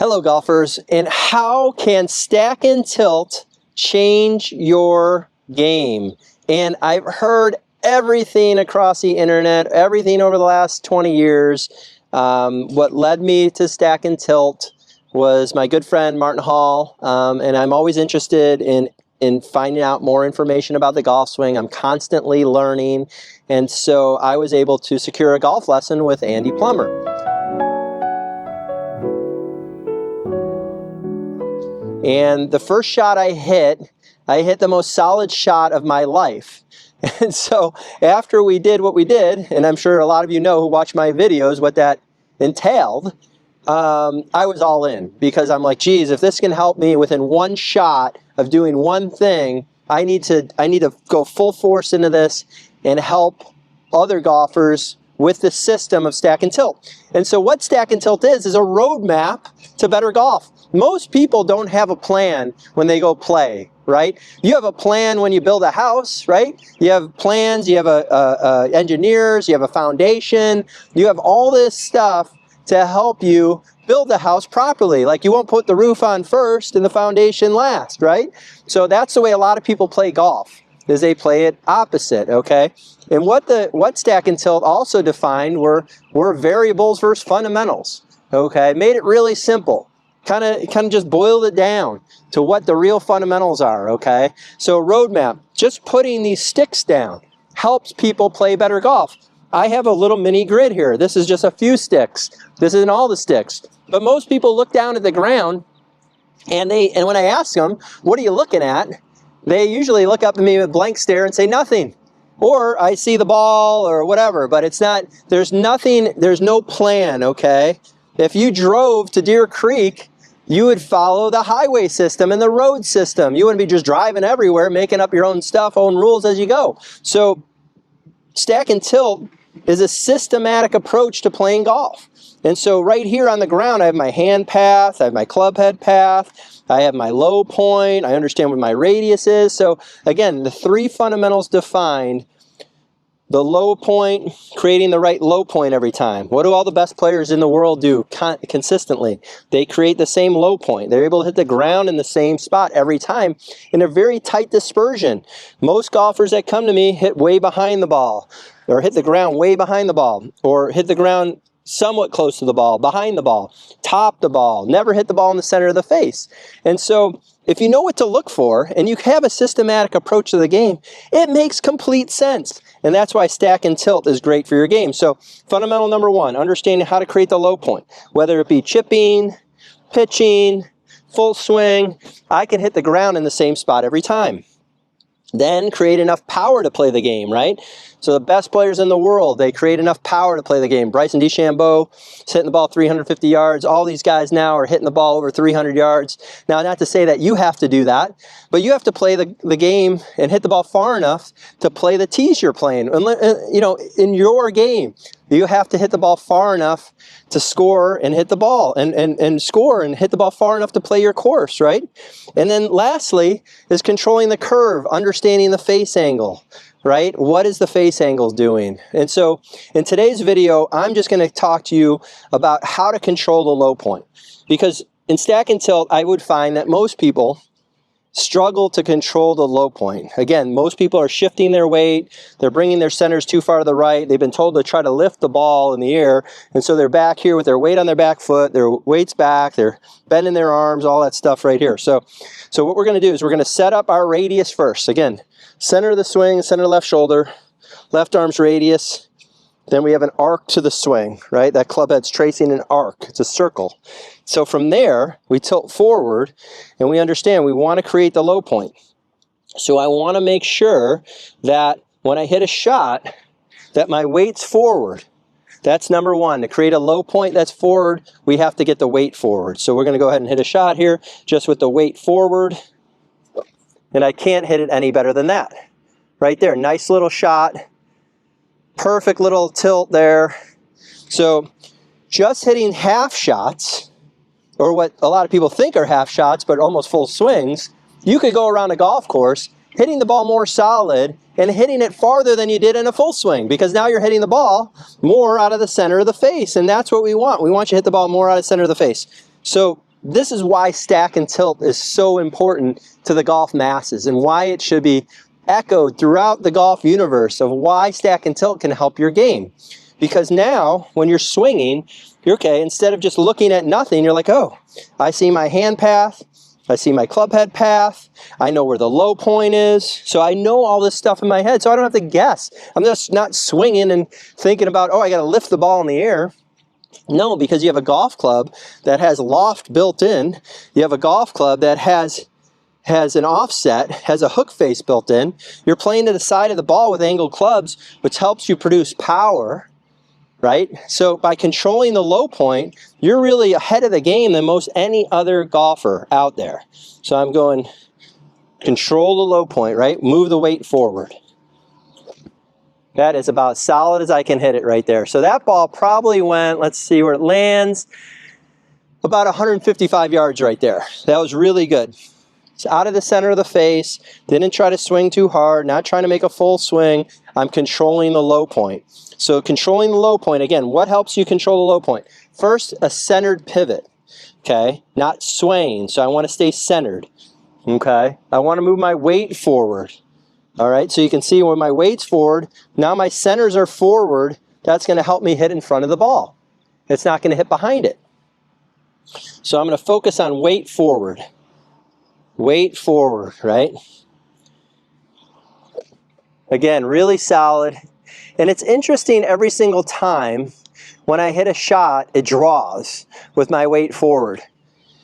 Hello golfers, and how can stack and tilt change your game? And I've heard everything across the internet, everything over the last 20 years. What led me to stack and tilt was my good friend Martin Hall, and I'm always interested in finding out more information about the golf swing. I'm constantly learning, and so I was able to secure a golf lesson with Andy Plummer. And the first shot I hit the most solid shot of my life. And so after we did what we did, and I'm sure a lot of you know who watch my videos what that entailed, I was all in, because I'm like, geez, if this can help me within one shot of doing one thing, I need to go full force into this and help other golfers with the system of stack and tilt. And so what stack and tilt is a roadmap to better golf. Most people don't have a plan when they go play, right? You have a plan when you build a house, right? You have plans, you have engineers, you have a foundation, you have all this stuff to help you build the house properly. Like, you won't put the roof on first and the foundation last, right? So that's the way a lot of people play golf, is they play it opposite, okay? And what stack and tilt also defined were variables versus fundamentals, okay? Made it really simple. Kind of just boiled it down to what the real fundamentals are, okay? So roadmap, just putting these sticks down helps people play better golf. I have a little mini grid here. This is just a few sticks. This isn't all the sticks. But most people look down at the ground, and when I ask them, what are you looking at? They usually look up at me with a blank stare and say nothing. Or I see the ball or whatever, but it's not, there's nothing, there's no plan, okay? If you drove to Deer Creek, you would follow the highway system and the road system. You wouldn't be just driving everywhere, making up your own stuff, own rules as you go. So stack and tilt is a systematic approach to playing golf. And so right here on the ground, I have my hand path, I have my club head path, I have my low point, I understand what my radius is. So again, the three fundamentals defined: the low point, creating the right low point every time. What do all the best players in the world do consistently? They create the same low point. They're able to hit the ground in the same spot every time in a very tight dispersion. Most golfers that come to me hit way behind the ball, or hit the ground way behind the ball, or hit the ground somewhat close to the ball, behind the ball, top the ball, never hit the ball in the center of the face. And so if you know what to look for and you have a systematic approach to the game, it makes complete sense. And that's why stack and tilt is great for your game. So fundamental number one, understanding how to create the low point. Whether it be chipping, pitching, full swing, I can hit the ground in the same spot every time. Then create enough power to play the game, right? So the best players in the world, they create enough power to play the game. Bryson DeChambeau is hitting the ball 350 yards. All these guys now are hitting the ball over 300 yards. Now, not to say that you have to do that, but you have to play the game and hit the ball far enough to play the tees you're playing. And, you know, in your game, you have to hit the ball far enough to score and hit the ball, and score and hit the ball far enough to play your course, right? And then lastly is controlling the curve, understanding the face angle, right? What is the face angle doing? And so in today's video, I'm just going to talk to you about how to control the low point. Because in stack and tilt, I would find that most people struggle to control the low point. Again, most people are shifting their weight, they're bringing their centers too far to the right, they've been told to try to lift the ball in the air, and so they're back here with their weight on their back foot, their weight's back, they're bending their arms, all that stuff right here. So what we're going to do is we're going to set up our radius first. Again, center of the swing, center of the left shoulder, left arm's radius. Then we have an arc to the swing, right? That club head's tracing an arc. It's a circle. So from there, we tilt forward, and we understand we want to create the low point. So I want to make sure that when I hit a shot, that my weight's forward. That's number one. To create a low point that's forward, we have to get the weight forward. So we're going to go ahead and hit a shot here just with the weight forward. And I can't hit it any better than that. Right there, nice little shot. Perfect little tilt there. So just hitting half shots, or what a lot of people think are half shots, but almost full swings, you could go around a golf course hitting the ball more solid and hitting it farther than you did in a full swing, because now you're hitting the ball more out of the center of the face, and that's what we want. We want you to hit the ball more out of the center of the face. So this is why stack and tilt is so important to the golf masses, and why it should be echoed throughout the golf universe of why stack and tilt can help your game. Because now, when you're swinging, you're okay, instead of just looking at nothing, you're like, oh, I see my hand path, I see my club head path, I know where the low point is, so I know all this stuff in my head, so I don't have to guess. I'm just not swinging and thinking about, oh, I got to lift the ball in the air. No, because you have a golf club that has loft built in, you have a golf club that has an offset, has a hook face built in, you're playing to the side of the ball with angled clubs, which helps you produce power, right? So by controlling the low point, you're really ahead of the game than most any other golfer out there. So I'm going, control the low point, right? Move the weight forward. That is about solid as I can hit it right there. So that ball probably went, let's see where it lands, about 155 yards right there. That was really good. It's out of the center of the face, didn't try to swing too hard, not trying to make a full swing. I'm controlling the low point. So controlling the low point, again, what helps you control the low point? First, a centered pivot, okay? Not swaying, so I want to stay centered, okay? I want to move my weight forward, all right? So you can see when my weight's forward, now my centers are forward, that's going to help me hit in front of the ball. It's not going to hit behind it. So I'm going to focus on weight forward. Weight forward, right? Again, really solid. And it's interesting every single time when I hit a shot, it draws with my weight forward.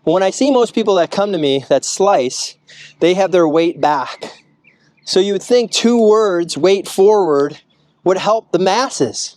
When I see most people that come to me that slice, they have their weight back. So you would think 2 words, weight forward, would help the masses.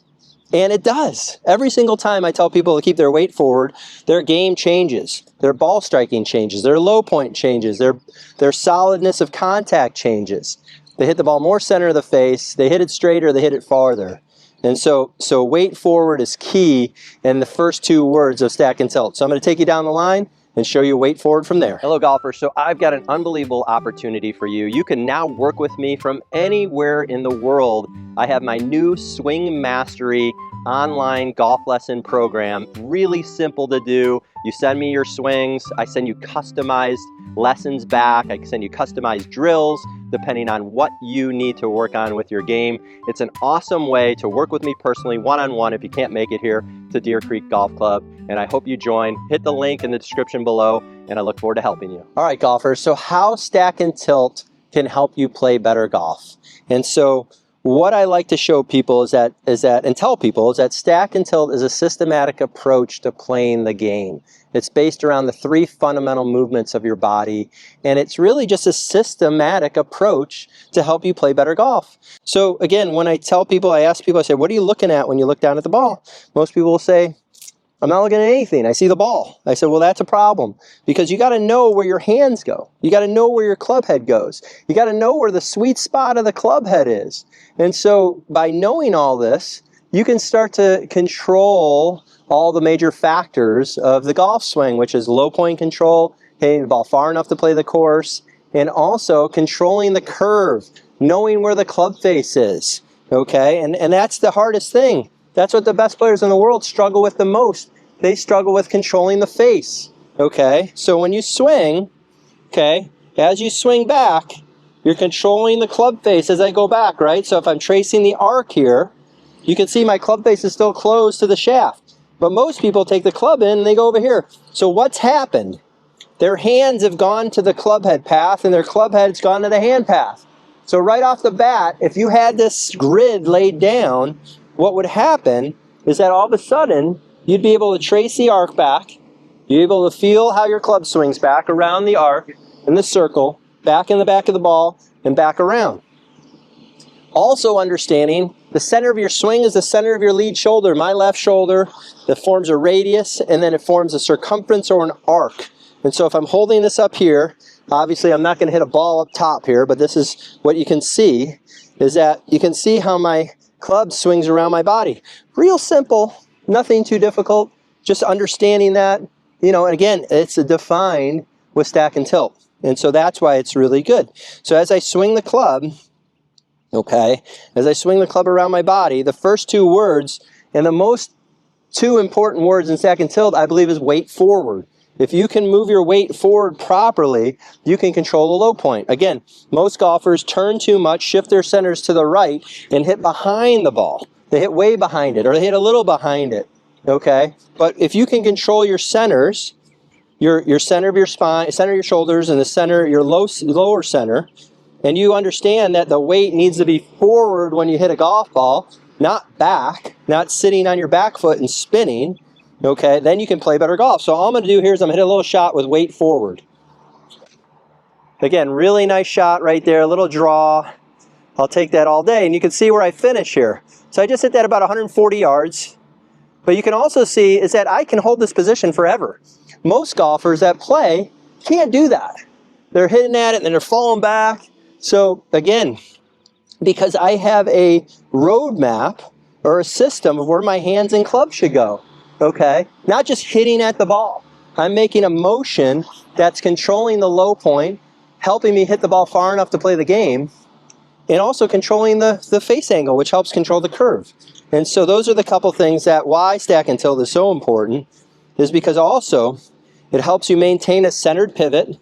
And it does. Every single time I tell people to keep their weight forward, their game changes. Their ball striking changes. Their low point changes. Their solidness of contact changes. They hit the ball more center of the face. They hit it straighter. They hit it farther. And so weight forward is key in the first 2 words of stack and tilt. So I'm going to take you down the line and show you weight forward from there. Hello golfers, so I've got an unbelievable opportunity for you. You can now work with me from anywhere in the world. I have my new Swing Mastery online golf lesson program. Really simple to do. You send me your swings, I send you customized lessons back, I send you customized drills depending on what you need to work on with your game. It's an awesome way to work with me personally, one-on-one if you can't make it here to Deer Creek Golf Club, and I hope you join. Hit the link in the description below, and I look forward to helping you. All right, golfers, so how stack and tilt can help you play better golf. And so what I like to show people and tell people is that stack and tilt is a systematic approach to playing the game. It's based around the 3 fundamental movements of your body, and it's really just a systematic approach to help you play better golf. So again, when I tell people, I ask people, I say, what are you looking at when you look down at the ball? Most people will say, I'm not looking at anything, I see the ball. I said, well, that's a problem, because you got to know where your hands go. You got to know where your club head goes. You got to know where the sweet spot of the club head is. And so by knowing all this, you can start to control all the major factors of the golf swing, which is low point control, hitting the ball far enough to play the course, and also controlling the curve, knowing where the club face is, okay? And that's the hardest thing. That's what the best players in the world struggle with the most. They struggle with controlling the face, okay? So when you swing, okay, as you swing back, you're controlling the club face as I go back, right? So if I'm tracing the arc here, you can see my club face is still closed to the shaft. But most people take the club in and they go over here. So what's happened? Their hands have gone to the club head path and their club head's gone to the hand path. So right off the bat, if you had this grid laid down, what would happen is that all of a sudden, you'd be able to trace the arc back. You'd be able to feel how your club swings back around the arc in the circle, back in the back of the ball, and back around. Also understanding the center of your swing is the center of your lead shoulder, my left shoulder, that forms a radius, and then it forms a circumference or an arc. And so if I'm holding this up here, obviously I'm not going to hit a ball up top here, but this is what you can see, is that you can see how my club swings around my body. Real simple, nothing too difficult, just understanding that, you know, and again, it's defined with stack and tilt. And so that's why it's really good. So as I swing the club, okay, as I swing the club around my body, the first 2 words, and the most 2 important words in stack and tilt, I believe, is weight forward. If you can move your weight forward properly, you can control the low point. Again, most golfers turn too much, shift their centers to the right, and hit behind the ball. They hit way behind it, or they hit a little behind it, okay? But if you can control your centers, your center of your spine, center of your shoulders, and the center, your lower center, and you understand that the weight needs to be forward when you hit a golf ball, not back, not sitting on your back foot and spinning, okay, then you can play better golf. So all I'm going to do here is I'm going to hit a little shot with weight forward. Again, really nice shot right there, a little draw. I'll take that all day, and you can see where I finish here. So I just hit that about 140 yards. But you can also see is that I can hold this position forever. Most golfers that play can't do that. They're hitting at it and then they're falling back. So again, because I have a roadmap or a system of where my hands and clubs should go, okay? Not just hitting at the ball. I'm making a motion that's controlling the low point, helping me hit the ball far enough to play the game, and also controlling the face angle, which helps control the curve. And so those are the couple things that why stack and tilt is so important, is because also it helps you maintain a centered pivot.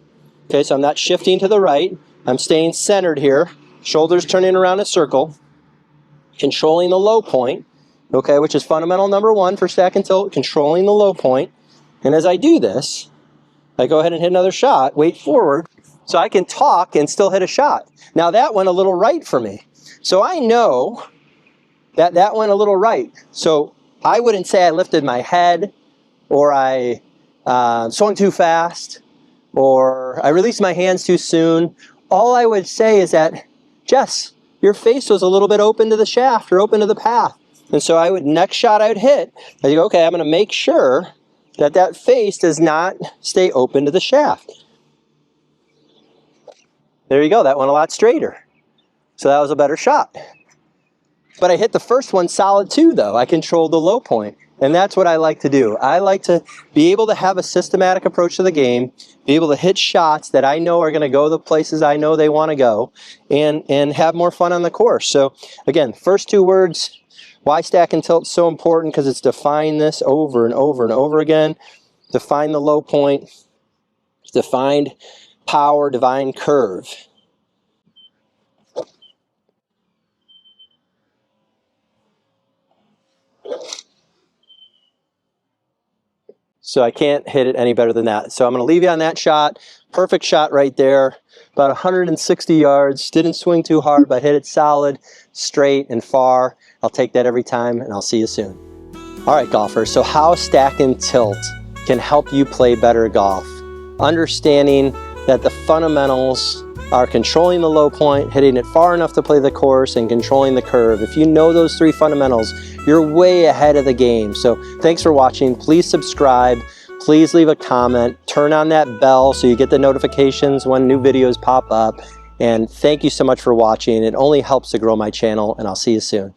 Okay, so I'm not shifting to the right. I'm staying centered here. Shoulders turning around a circle. Controlling the low point, okay, which is fundamental number one for stack and tilt, controlling the low point. And as I do this, I go ahead and hit another shot, weight forward, so I can talk and still hit a shot. Now that went a little right for me. So I know that that went a little right. So I wouldn't say I lifted my head, or I swung too fast, or I released my hands too soon. All I would say is that, Jess, your face was a little bit open to the shaft or open to the path. And so I would, next shot I would hit, I'd go, okay, I'm going to make sure that that face does not stay open to the shaft. There you go, that went a lot straighter. So that was a better shot. But I hit the first one solid too, though. I controlled the low point. And that's what I like to do. I like to be able to have a systematic approach to the game, be able to hit shots that I know are going to go the places I know they want to go, and have more fun on the course. So again, first two words, why stack and tilt is so important, because it's define this over and over and over again. Define the low point, define power, define curve. So I can't hit it any better than that. So I'm going to leave you on that shot. Perfect shot right there. About 160 yards. Didn't swing too hard, but hit it solid, straight, and far. I'll take that every time, and I'll see you soon. All right, golfers. So how stack and tilt can help you play better golf. Understanding that the fundamentals are controlling the low point, hitting it far enough to play the course, and controlling the curve. If you know those three fundamentals, you're way ahead of the game. So thanks for watching. Please subscribe. Please leave a comment. Turn on that bell so you get the notifications when new videos pop up. And thank you so much for watching. It only helps to grow my channel, and I'll see you soon.